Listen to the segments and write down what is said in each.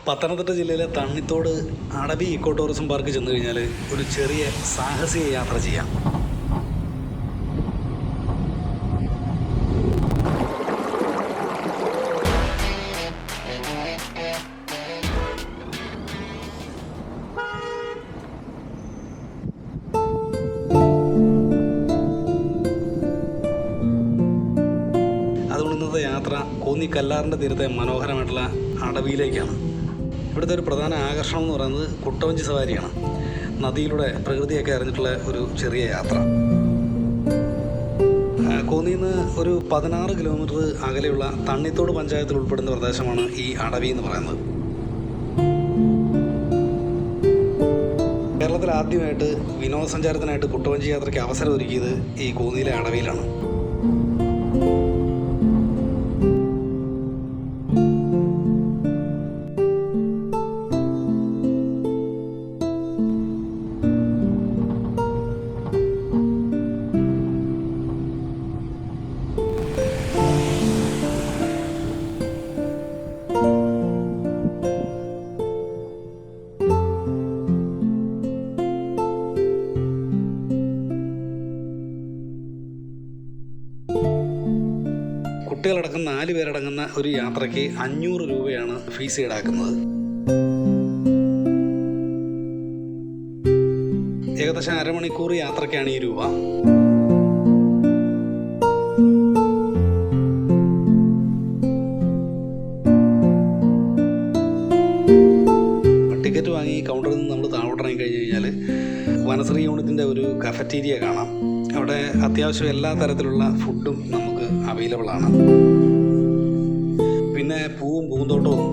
പത്തനംതിട്ട ജില്ലയിലെ തണ്ണിത്തോട് അടവി eco tourism park ചെന്ന് കഴിഞ്ഞാൽ ഒരു ചെറിയ സാഹസിക യാത്ര ചെയ്യാം. അതുകൊണ്ട് ഇന്നത്തെ യാത്ര കോന്നി കല്ലാറിൻ്റെ തീരത്തെ മനോഹരമായിട്ടുള്ള അടവിയിലേക്കാണ്. ഇവിടുത്തെ ഒരു പ്രധാന ആകർഷണം എന്ന് പറയുന്നത് കുട്ടവഞ്ചി സവാരിയാണ്. നദിയിലൂടെ പ്രകൃതിയൊക്കെ അറിഞ്ഞിട്ടുള്ള ഒരു ചെറിയ യാത്ര. കോന്നിയിൽ നിന്ന് ഒരു 16 കിലോമീറ്റർ അകലെയുള്ള തണ്ണിത്തോട് പഞ്ചായത്തിൽ ഉൾപ്പെടുന്ന പ്രദേശമാണ് ഈ അടവി എന്ന് പറയുന്നത്. കേരളത്തിൽ ആദ്യമായിട്ട് വിനോദസഞ്ചാരത്തിനായിട്ട് കുട്ടവഞ്ചി യാത്രയ്ക്ക് അവസരം ഒരുക്കിയത് ഈ കോന്നിയിലെ അടവിയിലാണ്. കുട്ടികളടക്കം 4 പേരടങ്ങുന്ന ഒരു യാത്രയ്ക്ക് 500 രൂപയാണ് ഫീസ് ഈടാക്കുന്നത്. ഏകദേശം അരമണിക്കൂർ യാത്രയ്ക്കാണ് ഈ രൂപ. ടിക്കറ്റ് വാങ്ങി കൗണ്ടറിൽ നിന്ന് നമ്മൾ താഴോട്ടിറങ്ങി കഴിഞ്ഞ് കഴിഞ്ഞാൽ വനശ്രീ യൂണിറ്റിൻ്റെ ഒരു കഫറ്റീരിയ കാണാം. അവിടെ അത്യാവശ്യം എല്ലാ തരത്തിലുള്ള ഫുഡും നമുക്ക് അവൈലബിൾ ആണ്. പിന്നെ പൂവും പൂന്തോട്ടവും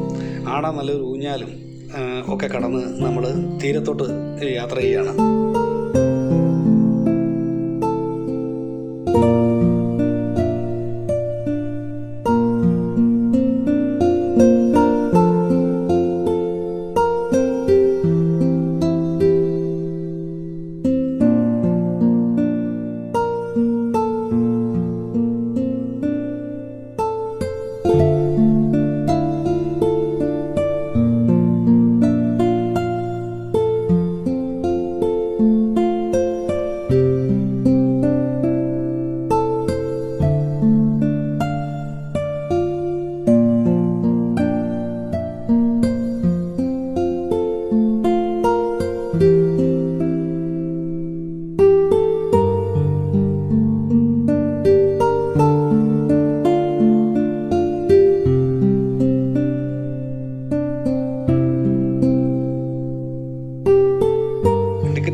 ആടാൻ നല്ലൊരു ഊഞ്ഞാലും ഒക്കെ കടന്ന് നമ്മൾ തീരത്തോട്ട് യാത്ര ചെയ്യുകയാണ്.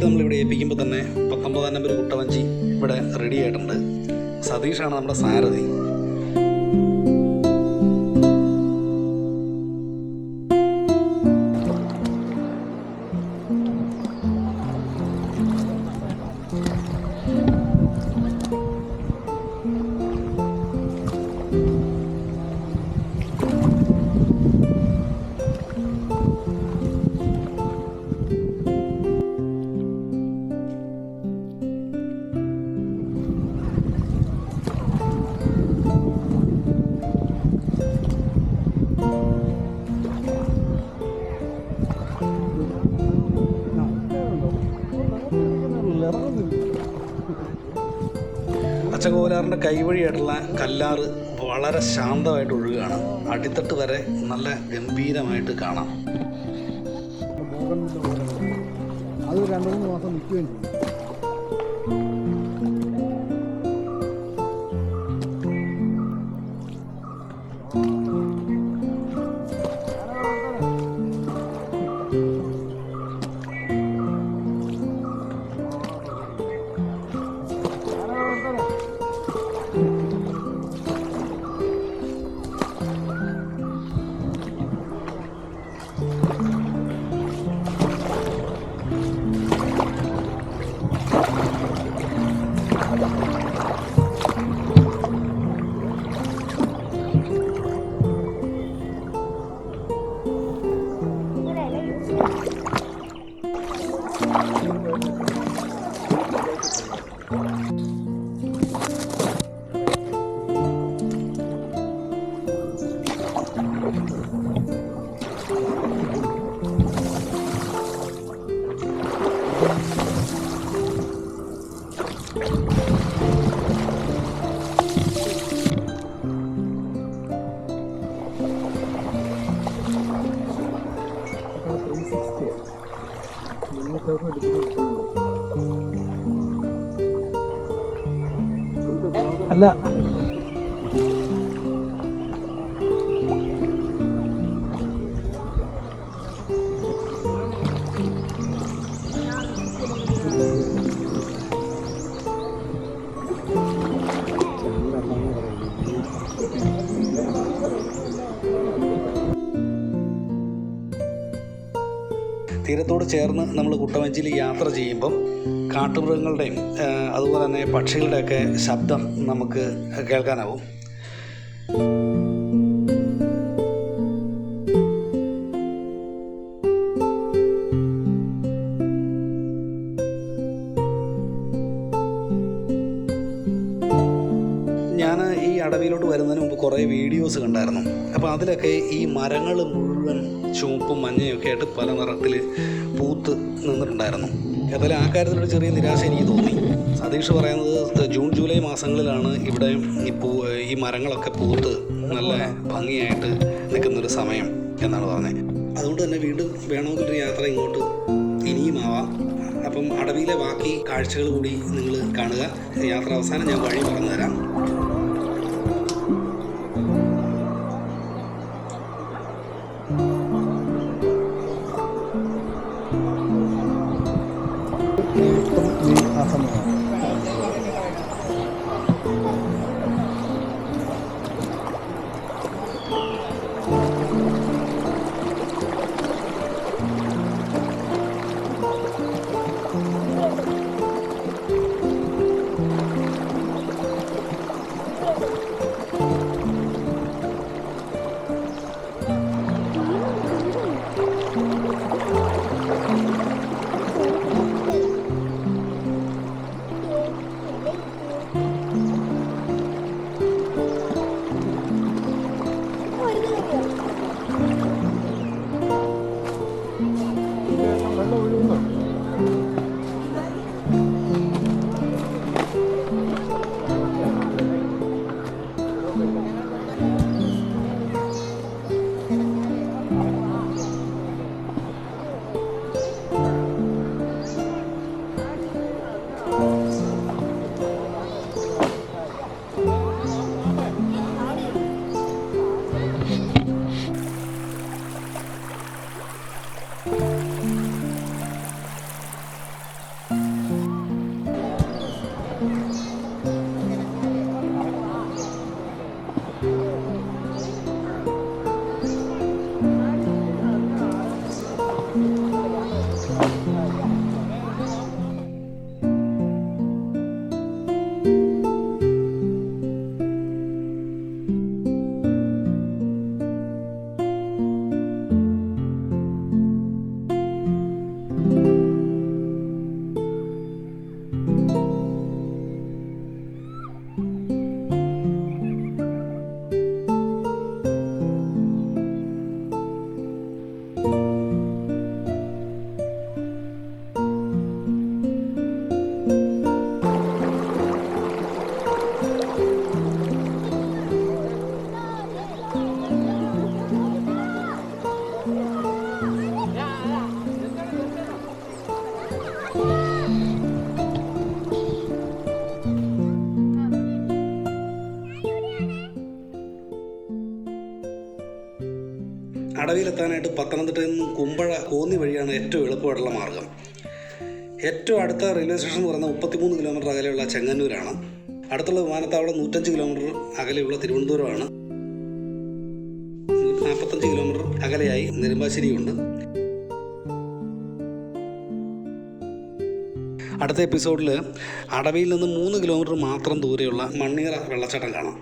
നമ്മളിവിടെ ഏൽപ്പിക്കുമ്പോൾ തന്നെ 19 നമ്പർ കുട്ടവഞ്ചി ഇവിടെ റെഡി ആയിട്ടുണ്ട്. സതീഷാണ് നമ്മുടെ സാരഥി. അച്ചൻകോവിലാറിൻ്റെ കൈവഴിയായിട്ടുള്ള കല്ലാറ് വളരെ ശാന്തമായിട്ട് ഒഴുകുകയാണ്. അടിത്തട്ട് വരെ നല്ല ഗംഭീരമായിട്ട് കാണാം. അത് 2-3 മാസം നിൽക്കുകയും ചെയ്യും. അല്ല തീരത്തോട് ചേർന്ന് നമ്മൾ കുട്ടവഞ്ചിയിൽ യാത്ര ചെയ്യുമ്പം കാട്ടുമൃഗങ്ങളുടെയും അതുപോലെ തന്നെ പക്ഷികളുടെയൊക്കെ ശബ്ദം നമുക്ക് കേൾക്കാനാവും. ഞാൻ ഈ അടവിയിലോട്ട് വരുന്നതിന് മുമ്പ് കുറേ വീഡിയോസ് കണ്ടായിരുന്നു. അപ്പോൾ അതിലൊക്കെ ഈ മരങ്ങൾ മുഴുവൻ ചുവപ്പും മഞ്ഞയൊക്കെ ആയിട്ട് പല നിറത്തിൽ പൂത്ത് നിന്നിട്ടുണ്ടായിരുന്നു. ഏതായാലും ആ കാര്യത്തിലൊരു ചെറിയ നിരാശ എനിക്ക് തോന്നി. സതീഷ് പറയുന്നത് ജൂൺ ജൂലൈ മാസങ്ങളിലാണ് ഇവിടെ ഈ മരങ്ങളൊക്കെ പൂത്ത് നല്ല ഭംഗിയായിട്ട് നിൽക്കുന്നൊരു സമയം എന്നാണ് പറഞ്ഞത്. അതുകൊണ്ട് തന്നെ വീണ്ടും വേണമെങ്കിലൊരു യാത്ര ഇങ്ങോട്ട് ഇനിയും ആവാം. അപ്പം അടവിയിലെ ബാക്കി കാഴ്ചകൾ കൂടി നിങ്ങൾ കാണുക. യാത്ര അവസാനം ഞാൻ വഴി പറഞ്ഞു തരാം. അടവിയിലെത്താനായിട്ട് പത്തനംതിട്ടയിൽ നിന്നും കുമ്പഴ കോന്നി വഴിയാണ് ഏറ്റവും എളുപ്പമായിട്ടുള്ള മാർഗം. ഏറ്റവും അടുത്ത റെയിൽവേ സ്റ്റേഷൻ എന്ന് പറയുന്നത് 33 കിലോമീറ്റർ അകലെയുള്ള ചെങ്ങന്നൂരാണ്. അടുത്തുള്ള വിമാനത്താവളം 105 കിലോമീറ്റർ അകലെയുള്ള തിരുവനന്തപുരമാണ്. 45 കിലോമീറ്റർ അകലെയായി നെടുമ്പാശ്ശേരിയുണ്ട്. അടുത്ത എപ്പിസോഡിൽ അടവിയിൽ നിന്ന് 3 കിലോമീറ്റർ മാത്രം ദൂരെയുള്ള മണ്ണീറ വെള്ളച്ചാട്ടം കാണാം.